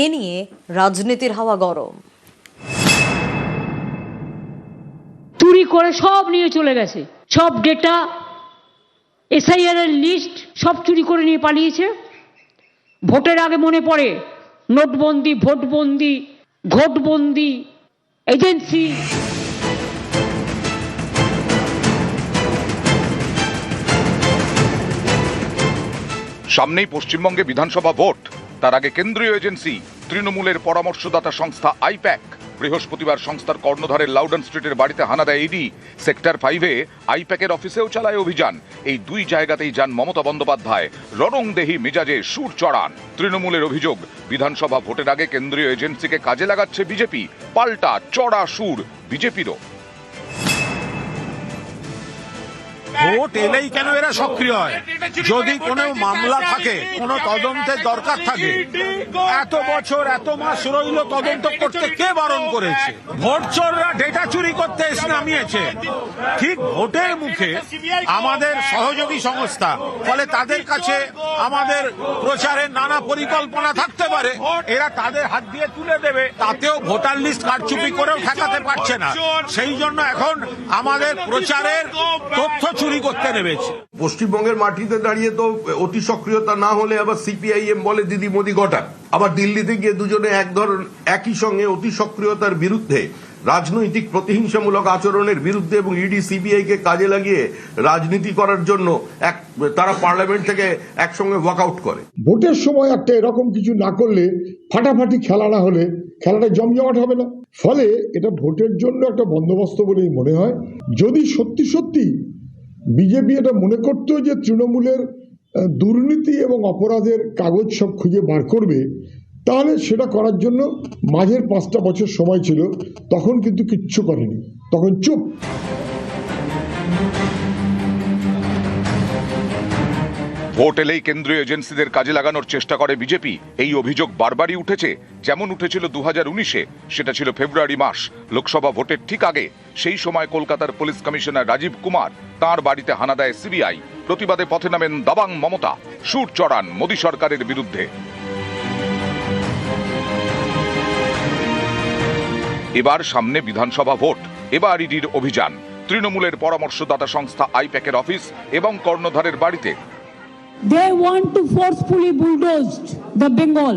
এ নিয়ে রাজনীতির হাওয়া গরম। চুরি করে সব নিয়ে চলে গেছে, সব ডেটা, এসআইআর এর লিস্ট সব চুরি করে নিয়ে পালিয়েছে। ভোটের আগে মনে পড়ে নোটবন্দি, ভোটবন্দি, ঘোটবন্দি, এজেন্সি। সামনেই পশ্চিমবঙ্গে বিধানসভা ভোট, তার আগে কেন্দ্রীয় এজেন্সি তৃণমূলের পরামর্শদাতা সংস্থা আইপ্যাক বৃহস্পতিবার সংস্থার কর্ণধারের লাউডন স্ট্রিটের বাড়িতে হানা দেয় ইডি। সেক্টর 5-এ আইপ্যাকের অফিসেও চালায় অভিযান। এই দুই জায়গাতেই যান মমতা বন্দ্যোপাধ্যায়, রণংদেহী মেজাজে সুর চড়ান। তৃণমূলের অভিযোগ, বিধানসভা ভোটের আগে কেন্দ্রীয় এজেন্সিকে কাজে লাগাচ্ছে বিজেপি। পাল্টা চড়া সুর বিজেপিরও। ভোট এলেই কেন এরা সক্রিয় হয়? যদি কোনো মামলা থাকে, কোনো তদন্তের দরকার থাকে, এত বছর এত মাস রইল তদন্ত করতে কে বারণ করেছে? ভোট চোররা ডেটা চুরি করতে এসে নামিয়েছে ঠিক ভোটের মুখে আমাদের সহযোগী সংস্থা, ফলে তাদের কাছে আমাদের প্রচারের নানা পরিকল্পনা থাকতে পারে, এরা তাদের হাত দিয়ে তুলে দেবে, তাতেও ভোটার লিস্ট কারচুপি করেও ঠেকাতে পারছে না। সেই জন্য এখন আমাদের প্রচারের তথ্য চুরি করতে নেমেছে। পশ্চিমবঙ্গের মাটিতে দাঁড়িয়ে তো অতি সক্রিয়তা না হলে আবার সিপিআইএম বলে দিদি মোদি ঘটা, আবার দিল্লিতে গিয়ে দুজনে একই সঙ্গে অতি সক্রিয়তার বিরুদ্ধে, রাজনৈতিক প্রতিহিংসামূলক আচরণের বিরুদ্ধে এবং ইডি সিবিআই কে কাজে লাগিয়ে রাজনীতি করার জন্য তারা পার্লামেন্ট থেকে একসঙ্গে ওয়াকআউট করে। ভোটের সময় একটা এরকম কিছু না করলে, ফাটাফাটি খেলা না হলে খেলাটা জমজমাট হবে না। ফলে এটা ভোটের জন্য একটা বন্দোবস্ত বলেই মনে হয়। যদি সত্যি সত্যি বিজেপি এটা মনে করতো যে তৃণমূলের দুর্নীতি এবং অপরাধের কাগজ সব খুঁজে বার করবে, তাহলে সেটা করার জন্য মাঝের 5টা বছর সময় ছিল। তখন কিন্তু কিচ্ছু করেনি, তখন চুপ। ভোট এলেই কেন্দ্রীয় এজেন্সিদের কাজে লাগানোর চেষ্টা করে বিজেপি। এই অভিযোগ বারবারই উঠেছে। যেমন উঠেছিল 2019-এ, সেটা ছিল ফেব্রুয়ারি মাস, লোকসভা ভোটের ঠিক আগে। সেই সময় কলকাতার পুলিশ কমিশনার রাজীব কুমার, তাঁর বাড়িতে হানা দেয় সিবিআই। প্রতিবাদে পথে নামেন দাবাং মমতা, সুর চড়ান মোদী সরকারের বিরুদ্ধে। এবার সামনে বিধানসভা ভোট, এবার ইডির অভিযান তৃণমূলের পরামর্শদাতা সংস্থা আইপ্যাকের অফিস এবং কর্ণধারের বাড়িতে। They want to forcefully bulldoze the Bengal.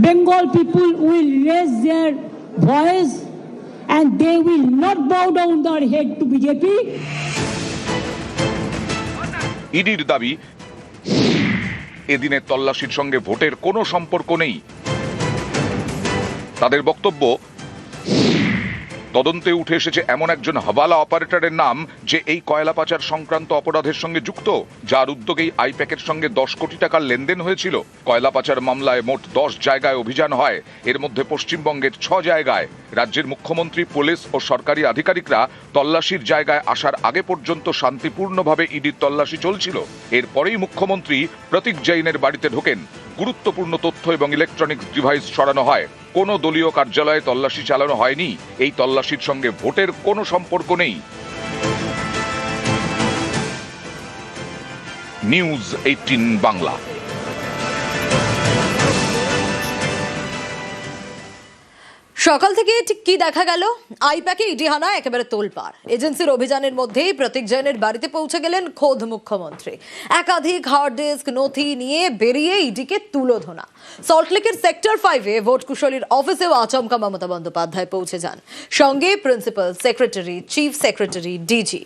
Bengal people will raise their voice and they will not bow down their head to BJP. ইডির দাবি, এদিনের তল্লাশির সঙ্গে ভোটের কোনো সম্পর্ক নেই। তাদের বক্তব্য, তদন্তে উঠে এসেছে এমন একজন হাওয়ালা অপারেটরের নাম যে এই কয়লা পাচার সংক্রান্ত অপরাধের সঙ্গে যুক্ত, যার উদ্যোগেই আইপ্যাকের সঙ্গে 10 কোটি টাকার লেনদেন হয়েছিল। কয়লা পাচার মামলায় মোট 10 জায়গায় অভিযান হয়, এর মধ্যে পশ্চিমবঙ্গের 6 জায়গায়। রাজ্যের মুখ্যমন্ত্রী, পুলিশ ও সরকারি আধিকারিকরা তল্লাশির জায়গায় আসার আগে পর্যন্ত শান্তিপূর্ণভাবে ইডির তল্লাশি চলছিল। এরপরেই মুখ্যমন্ত্রী প্রতীক জৈনের বাড়িতে ঢোকেন। গুরুত্বপূর্ণ তথ্য এবং ইলেকট্রনিক্স ডিভাইস সরানো হয়। কোনো দলীয় কার্যালয়ে তল্লাশি চালানো হয়নি। এই তল্লাশির সঙ্গে ভোটের কোনো সম্পর্ক নেই। নিউজ 18 বাংলা। সকাল থেকে ঠিক কি দেখা গেল? আইপ্যাকে ইডি হানা একেবারে তোলপাড়। এজেন্সির অভিযানের মধ্যেই প্রতীক জৈনের বাড়িতে পৌঁছে গেলেন খোদ মুখ্যমন্ত্রী। একাধিক হার্ড ডিস্ক নথি নিয়ে বেরিয়ে ইডিকে তুলোধনা। সল্টলেকের সেক্টর 5-এ ভোট কুশলীর অফিসেও আচমকা মমতা বন্দ্যোপাধ্যায় পৌঁছে যান। সঙ্গে principal secretary, chief secretary, DG.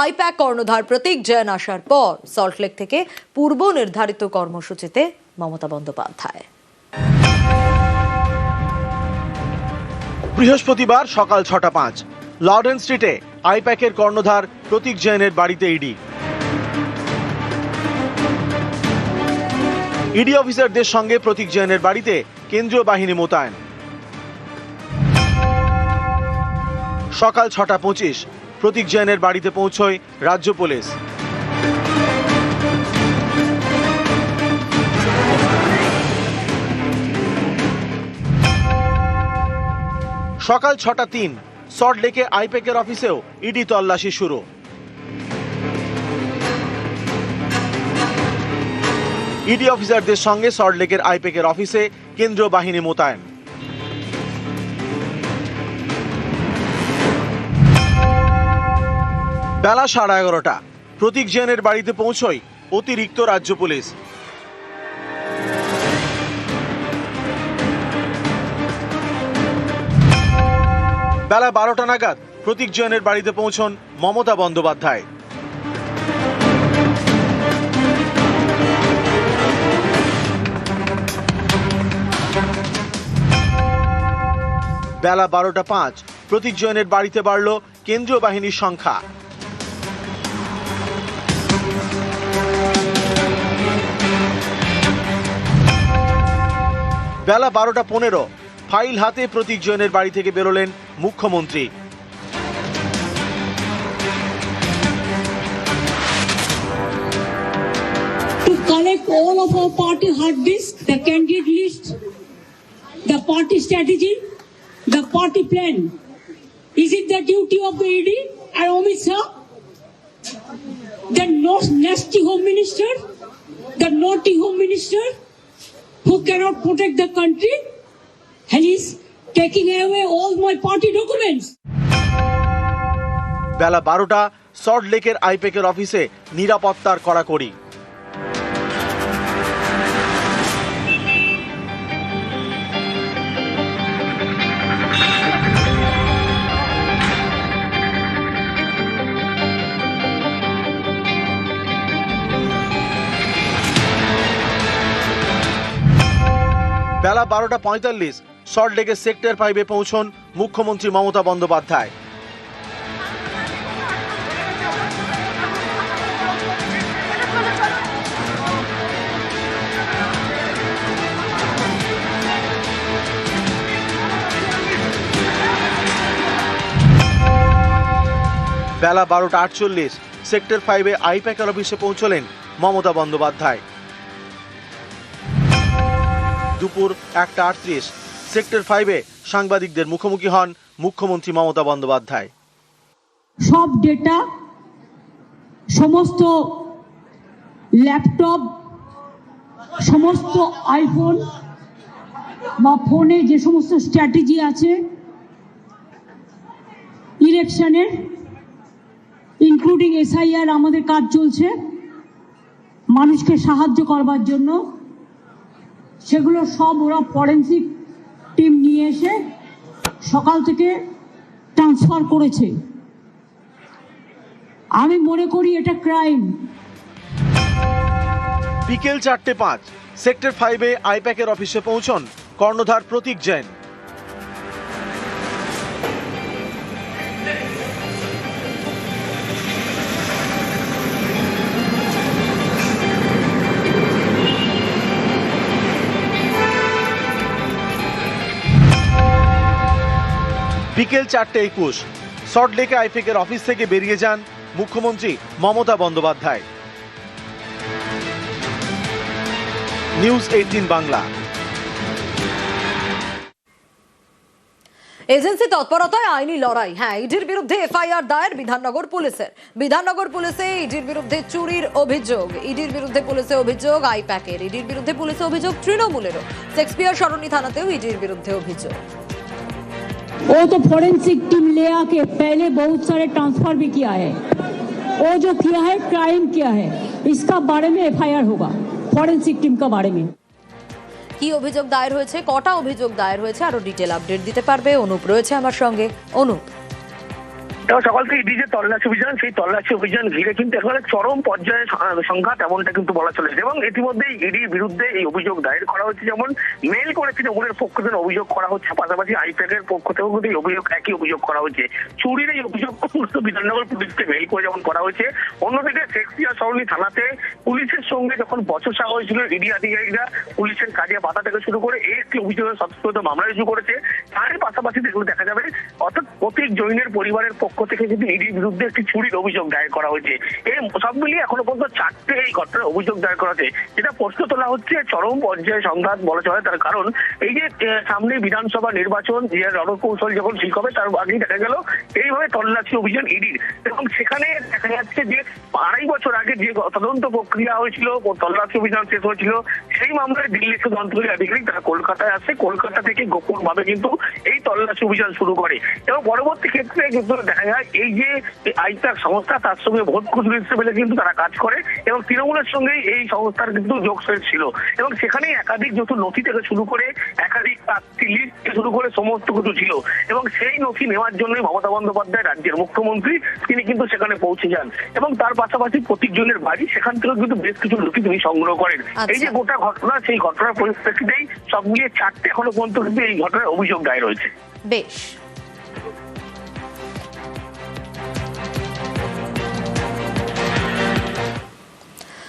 IPAC কর্ণধার প্রতীক জৈন আসার পর সল্টলেক থেকে পূর্ব নির্ধারিত কর্মসূচিতে মমতা বন্দ্যোপাধ্যায়। বৃহস্পতিবার সকাল 6:05 লাউডন স্ট্রিটে আইপ্যাকের কর্ণধার প্রতীক জৈনের বাড়িতে ইডি। ইডি অফিসারদের সঙ্গে প্রতীক জৈনের বাড়িতে কেন্দ্রীয় বাহিনী মোতায়েন। সকাল 6:25 প্রতীক জৈনের বাড়িতে পৌঁছয় রাজ্য পুলিশ। সকাল 6:03 সল্টলেকে আইপ্যাকের অফিসেও ইডি তল্লাশি শুরু। ইডি অফিসারদের সঙ্গে সল্টলেকের আইপ্যাকের অফিসে কেন্দ্রীয় বাহিনী মোতায়েন। বেলা 11:30 প্রতীক জৈনের বাড়িতে পৌঁছয় অতিরিক্ত রাজ্য পুলিশ। বেলা 12টা নাগাদ প্রতীক জৈনের বাড়িতে পৌঁছন মমতা বন্দ্যোপাধ্যায়। বেলা 12টা 5 প্রতীক জৈনের বাড়িতে বাড়ল কেন্দ্রীয় বাহিনীর সংখ্যা। বেলা 12টা 15 ফাইল হাতে প্রতীক জৈনের বাড়ি থেকে বেরোলেন মুখ্যমন্ত্রী। To collect all of our party hard disk, the candidate list, the party strategy, the party plan. Is it the duty of the ED and Amit Shah, the nasty home minister, the naughty home minister, who cannot protect the country, and is taking away all my party documents? বেলা 12টা সল্টলেকের আইপ্যাকের অফিসে নিরাপত্তার কড়াকড়ি। বেলা 12টা 45 সল্টলেকের sector 5-এ পৌঁছন মুখ্যমন্ত্রী মমতা বন্দ্যোপাধ্যায়। বেলা 12টা 48 sector 5-এ আইপ্যাকের অফিসে পৌঁছলেন মমতা বন্দ্যোপাধ্যায়। দুপুর 1টা 38 sector 5-এ সাংবাদিকদের মুখোমুখি হন মুখ্যমন্ত্রী মমতা বন্দ্যোপাধ্যায়। সব ডেটা, সমস্ত ল্যাপটপ, সমস্ত আইফোন বা ফোনে যে সমস্ত স্ট্র্যাটেজি আছে ইলেকশনের, ইনক্লুডিং SIR, আমাদের কাজ চলছে মানুষকে সাহায্য করবার জন্য। সেগুলো সব ওরা ফরেন্সিক টিম নিয়ে এসে সকাল থেকে ট্রান্সফার করেছে। আমি মনে করি এটা ক্রাইম। বিকেল 4টে 5 সেক্টর 5-এ আইপ্যাকের অফিসে পৌঁছন কর্ণধার প্রতীক জৈন। বিকেল 4টে 21 সল্টলেকে আইপ্যাকের অফিস থেকে বেরিয়ে যান মুখ্যমন্ত্রী মমতা বন্দ্যোপাধ্যায়। নিউজ 18 বাংলা। এজেন্সি তৎপরতায় আইনি লড়াই। হ্যাঁ, ইডির বিরুদ্ধে FIR দায়ের বিধাননগর পুলিশের। বিধাননগর পুলিশে ইডির বিরুদ্ধে চুরির অভিযোগ, ইডির বিরুদ্ধে পুলিশে অভিযোগ আইপ্যাকের, ইডির বিরুদ্ধে পুলিশে অভিযোগ তৃণমূলেরও। শেক্সপিয়ার সরণি থানাতেও ইডির বিরুদ্ধে অভিযোগ। वो तो फॉरेंसिक टीम ले आके पहले बहुत सारे ट्रांसफर भी किया है। वो जो किया है क्राइम किया है, इसका बारे में FIR होगा फॉरेंसिक टीम का बारे में। কি অভিযোগ দায়ের হয়েছে, কটা অভিযোগ দায়ের হয়েছে, আরো ডিটেল আপডেট দিতে পারবে অনুপ, রয়েছে আমার সঙ্গে। অনুপ, সকাল থেকে ইডি যে তল্লাশি অভিযান, সেই তল্লাশি অভিযান ঘিরে কিন্তু একেবারে চরম পর্যায়ে সংঘাত, এমনটা কিন্তু বলা চলেছে। এবং ইতিমধ্যেই ইডির বিরুদ্ধে এই অভিযোগ দায়ের করা হচ্ছে। যেমন মেল করে তৃণমূলের পক্ষ থেকে অভিযোগ করা হচ্ছে, পাশাপাশি আইপ্যাকের পক্ষ থেকেও কিন্তু এই অভিযোগ, একই অভিযোগ করা হচ্ছে। চুরির এই অভিযোগ সমস্ত বিধাননগর পুলিশকে মেল করে যেমন করা হয়েছে। অন্যদিকে শেক্সপিয়ার সরণি থানাতে পুলিশের সঙ্গে যখন বচসা হয়েছিল, ইডি আধিকারিকরা পুলিশের কাজে বাধা থেকে শুরু করে এই একটি অভিযোগের স্বতঃস্ফূর্ত মামলা রুজু করেছে। তারই পাশাপাশি যেগুলো দেখা যাবে, অর্থাৎ প্রতীক জৈনের পরিবারের পক্ষ পক্ষ থেকে কিন্তু ইডির বিরুদ্ধে একটি চুরির অভিযোগ দায়ের করা হয়েছে। এই সব মিলিয়ে এখনো পর্যন্ত 4টে এই ঘটনার অভিযোগ দায়ের করা হয়েছে। যেটা প্রশ্ন তোলা হচ্ছে চরম পর্যায়ে সংঘাত বলা চলে, তার কারণ এই যে সামনে বিধানসভা নির্বাচন যে রণকৌশল যখন ঠিক হবে তার আগেই দেখা গেল এইভাবে তল্লাশি অভিযান ইডির, এবং সেখানে দেখা যাচ্ছে যে 2.5 বছর আগে যে তদন্ত প্রক্রিয়া হয়েছিল, তল্লাশি অভিযান শেষ হয়েছিল, সেই মামলায় দিল্লি তদন্তকারী আধিকারিক তারা কলকাতায় আসে, কলকাতা থেকে গোপন ভাবে কিন্তু এই তল্লাশি অভিযান শুরু করে এবং পরবর্তী ক্ষেত্রে কিন্তু দেখা যায় এই যে আইপ্যাক সংস্থা তার সঙ্গে ভোট খুচরো হিসেবে কিন্তু তারা কাজ করে এবং তৃণমূলের সঙ্গে এই সংস্থার কিন্তু যোগসাজ ছিল এবং সেখানে একাধিক যত নথি থেকে শুরু করে একাধিক প্রার্থী লিস্ট থেকে শুরু করে সমস্ত কিছু ছিল এবং সেই নথি নেওয়ার জন্যই মমতা বন্দ্যোপাধ্যায় রাজ্যের মুখ্যমন্ত্রী তিনি কিন্তু সেখানে পৌঁছে যান এবং তার পাশাপাশি প্রত্যেকজনের বাড়ি সেখান থেকেও কিন্তু বেশ কিছু নথি তিনি সংগ্রহ করেন। এই যে গোটা ঘটনা, সেই ঘটনার পরিপ্রেক্ষিতেই সব মিলিয়ে 4টে এখনো পর্যন্ত কিন্তু এই ঘটনার অভিযোগ দায়ের হয়েছে। বেশ।